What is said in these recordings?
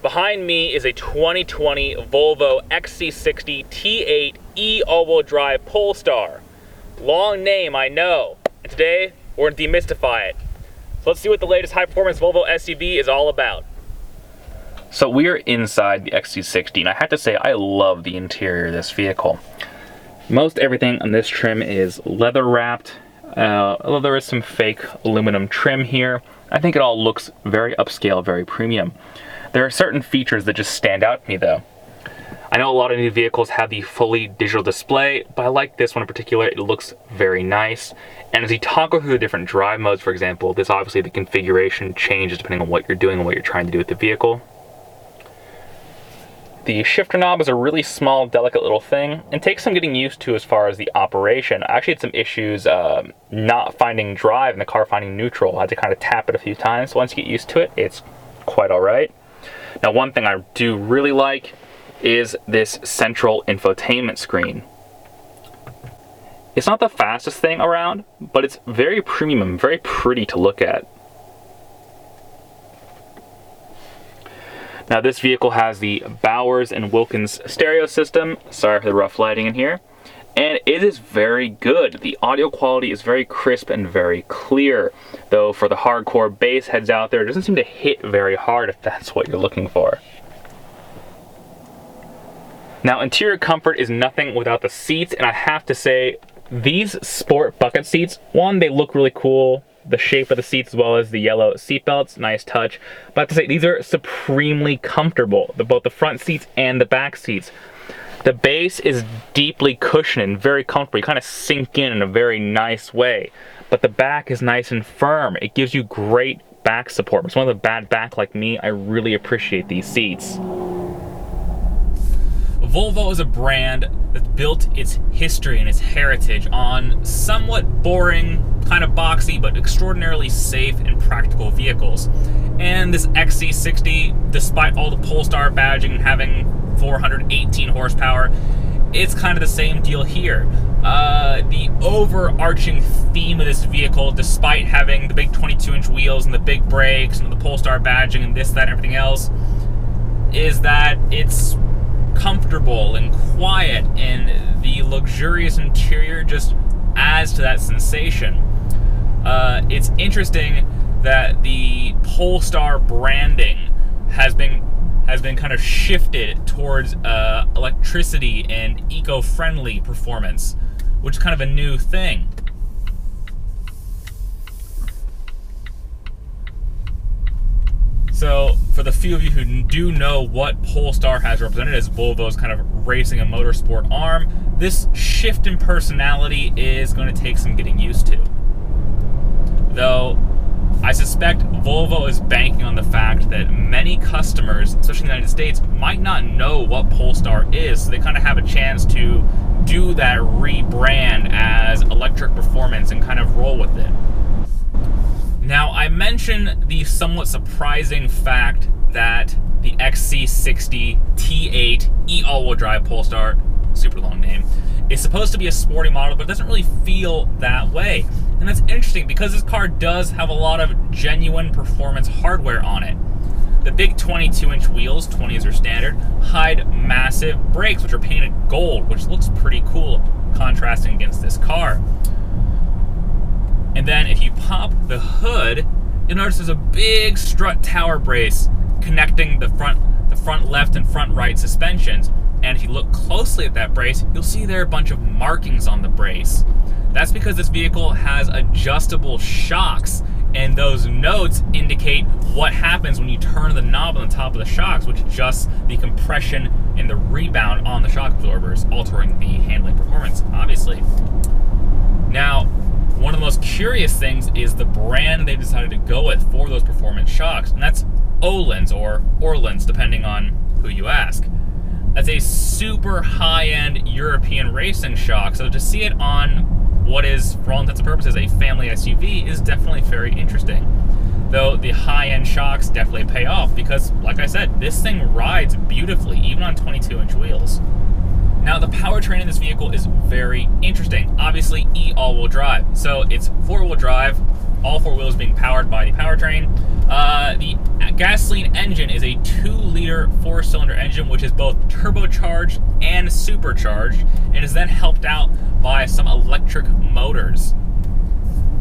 Behind me is a 2020 Volvo XC60 T8 E all-wheel drive Polestar. Long name, I know. And today, we're going to demystify it. So let's see what the latest high-performance Volvo SUV is all about. So we are inside the XC60, and I have to say, I love the interior of this vehicle. Most everything on this trim is leather-wrapped, although there is some fake aluminum trim here. I think it all looks very upscale, very premium. There are certain features that just stand out to me though. I know a lot of new vehicles have the fully digital display, but I like this one in particular. It looks very nice. And as you toggle through the different drive modes, for example, this obviously the configuration changes depending on what you're doing and what you're trying to do with the vehicle. The shifter knob is a really small, delicate little thing and takes some getting used to as far as the operation. I actually had some issues not finding drive and the car finding neutral. I had to kind of tap it a few times. Once you get used to it, it's quite all right. Now, one thing I do really like is this central infotainment screen. It's not the fastest thing around, but it's very premium, very pretty to look at. Now, this vehicle has the Bowers and Wilkins stereo system. Sorry for the rough lighting in here. And it is very good. The audio quality is very crisp and very clear. Though for the hardcore bass heads out there, it doesn't seem to hit very hard if that's what you're looking for. Now, interior comfort is nothing without the seats, and I have to say, these sport bucket seats, one, they look really cool. The shape of the seats as well as the yellow seat belts, nice touch. But I have to say, these are supremely comfortable, both the front seats and the back seats. The base is deeply cushioned and very comfortable. You kind of sink in a very nice way. But the back is nice and firm. It gives you great back support. For someone with a bad back like me, I really appreciate these seats. Volvo is a brand that built its history and its heritage on somewhat boring, kind of boxy, but extraordinarily safe and practical vehicles. And this XC60, despite all the Polestar badging and having 418 horsepower, it's kind of the same deal here. The overarching theme of this vehicle, despite having the big 22-inch wheels and the big brakes and the Polestar badging and this, that, and everything else, is that it's comfortable and quiet, and the luxurious interior just adds to that sensation. It's interesting that the Polestar branding has been kind of shifted towards electricity and eco-friendly performance, which is kind of a new thing. So, for the few of you who do know what Polestar has represented as Volvo's kind of racing and motorsport arm, this shift in personality is going to take some getting used to. Though, I suspect Volvo is banking on the fact that many customers, especially in the United States, might not know what Polestar is, so they kind of have a chance to do that rebrand as electric performance and kind of roll with it. Now, I mentioned the somewhat surprising fact that the XC60 T8 E all-wheel drive Polestar, super long name, is supposed to be a sporty model, but it doesn't really feel that way. And that's interesting because this car does have a lot of genuine performance hardware on it. The big 22-inch wheels, 20 is their standard, hide massive brakes, which are painted gold, which looks pretty cool contrasting against this car. And then if you pop the hood, you'll notice there's a big strut tower brace connecting the front left and front right suspensions. And if you look closely at that brace, you'll see there are a bunch of markings on the brace. That's because this vehicle has adjustable shocks, and those notes indicate what happens when you turn the knob on the top of the shocks, which adjusts the compression and the rebound on the shock absorbers, altering the handling performance, obviously. Now, one of the most curious things is the brand they've decided to go with for those performance shocks, and that's Ohlins, or Ohlins, depending on who you ask. That's a super high-end European racing shock, so to see it on what is, for all intents and purposes, a family SUV is definitely very interesting. Though the high-end shocks definitely pay off because, like I said, this thing rides beautifully, even on 22-inch wheels. Now, the powertrain in this vehicle is very interesting. Obviously, E all-wheel drive. So it's four-wheel drive, all four wheels being powered by the powertrain. The gasoline engine is a 2-liter 4-cylinder engine, which is both turbocharged and supercharged, and is then helped out by some electric motors.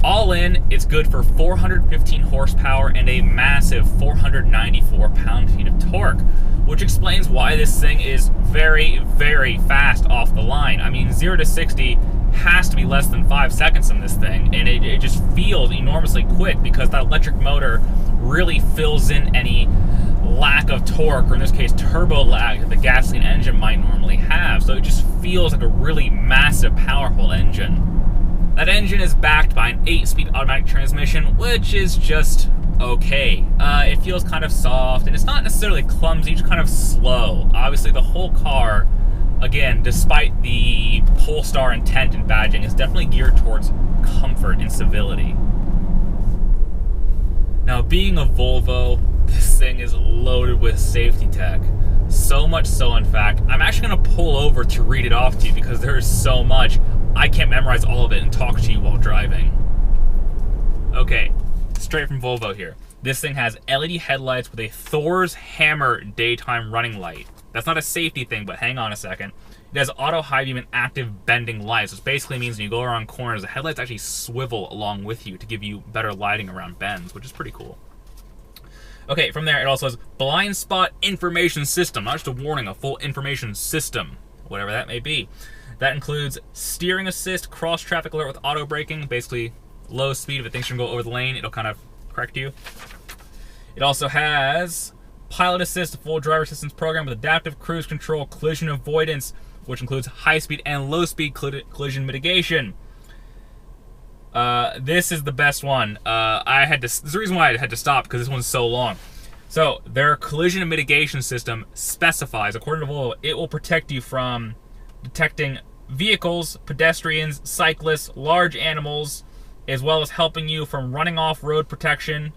All in, it's good for 415 horsepower and a massive 494 pound-feet of torque, which explains why this thing is very, very fast off the line. I mean, 0 to 60 has to be less than 5 seconds in this thing, and it just feels enormously quick because that electric motor really fills in any lack of torque, or in this case turbo lag, that the gasoline engine might normally have. So it just feels like a really massive, powerful engine. That engine is backed by an 8-speed automatic transmission, which is just okay. It feels kind of soft, and it's not necessarily clumsy, it's kind of slow. Obviously, the whole car, again, despite the Polestar intent and badging, is definitely geared towards comfort and civility. Now, being a Volvo, this thing is loaded with safety tech. So much so, in fact, I'm actually going to pull over to read it off to you because there is so much. I can't memorize all of it and talk to you while driving. Okay, straight from Volvo here. This thing has LED headlights with a Thor's Hammer daytime running light. That's not a safety thing, but hang on a second. It has auto high beam and active bending lights, which basically means when you go around corners, the headlights actually swivel along with you to give you better lighting around bends, which is pretty cool. Okay, from there, it also has blind spot information system, not just a warning, a full information system, whatever that may be. That includes steering assist, cross traffic alert with auto braking, basically low speed. If it thinks you're going to go over the lane, it'll kind of correct you. It also has pilot assist, a full driver assistance program with adaptive cruise control, collision avoidance, which includes high speed and low speed collision mitigation. This is the best one. There's a reason why I had to stop, because this one's so long. So their collision mitigation system specifies, according to Volvo, it will protect you from detecting vehicles, pedestrians, cyclists, large animals, as well as helping you from running off-road protection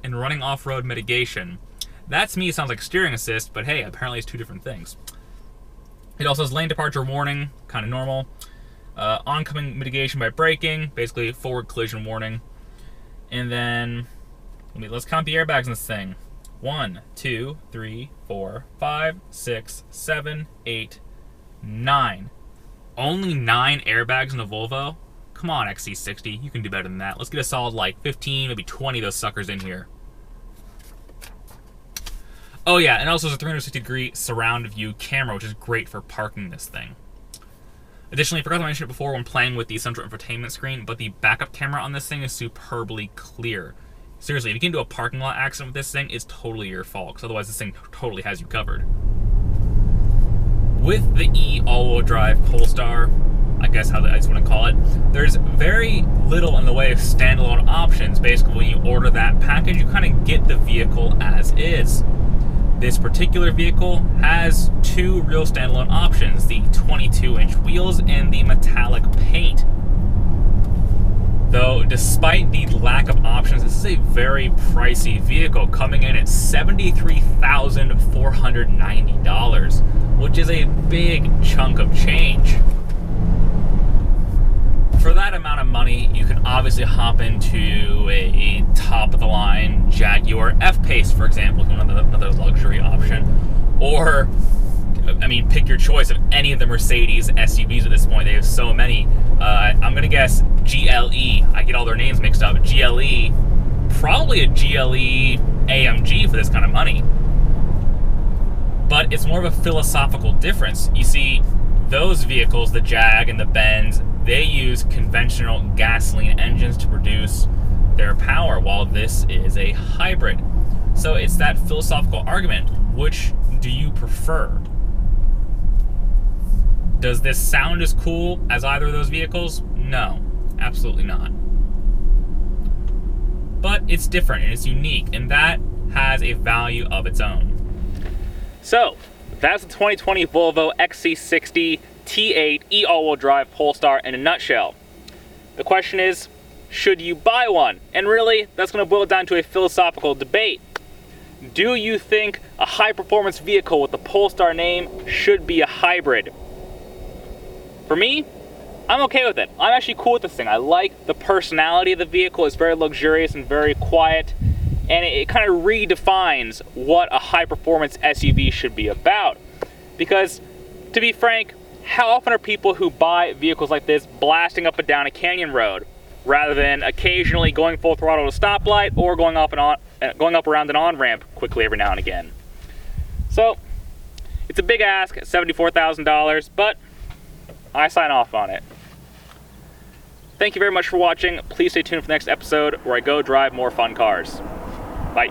and running off-road mitigation. That to me sounds like steering assist, but hey, apparently it's two different things. It also has lane departure warning, kind of normal. Oncoming mitigation by braking, basically forward collision warning. And then, let's count the airbags in this thing. 1, 2, 3, 4, 5, 6, 7, 8, 9. Only 9 airbags in a Volvo? Come on, XC60, you can do better than that. Let's get a solid like 15, maybe 20 of those suckers in here. Oh yeah, and also there's a 360-degree surround view camera, which is great for parking this thing. Additionally, I forgot to mention it before when playing with the central infotainment screen, but the backup camera on this thing is superbly clear. Seriously, if you get into a parking lot accident with this thing, it's totally your fault, because otherwise this thing totally has you covered. With the E all-wheel drive Polestar, I guess how I just want to call it, there's very little in the way of standalone options. Basically, when you order that package, you kind of get the vehicle as is. This particular vehicle has 2 real standalone options, the 22-inch wheels and the metallic paint. Though, despite the lack of options, this is a very pricey vehicle, coming in at $73,490, which is a big chunk of change. For that amount of money, you can obviously hop into a top-of-the-line Jaguar F-Pace, for example, if you want another luxury option. Or, I mean, pick your choice of any of the Mercedes SUVs at this point. They have so many. I'm going to guess GLE. I get all their names mixed up. GLE, probably a GLE AMG for this kind of money. But it's more of a philosophical difference. You see, those vehicles, the Jag and the Benz, they use conventional gasoline engines to produce their power, while this is a hybrid. So it's that philosophical argument. Which do you prefer? Does this sound as cool as either of those vehicles? No, absolutely not. But it's different and it's unique, and that has a value of its own. So, that's the 2020 Volvo XC60 T8 all-wheel drive Polestar in a nutshell. The question is, should you buy one? And really, that's going to boil down to a philosophical debate. Do you think a high-performance vehicle with the Polestar name should be a hybrid? For me, I'm okay with it. I'm actually cool with this thing. I like the personality of the vehicle. It's very luxurious and very quiet, and it kind of redefines what a high-performance SUV should be about. Because, to be frank, how often are people who buy vehicles like this blasting up and down a canyon road, rather than occasionally going full throttle to a stoplight or going up around an on-ramp quickly every now and again? So, it's a big ask at $74,000, but I sign off on it. Thank you very much for watching. Please stay tuned for the next episode where I go drive more fun cars. Bye.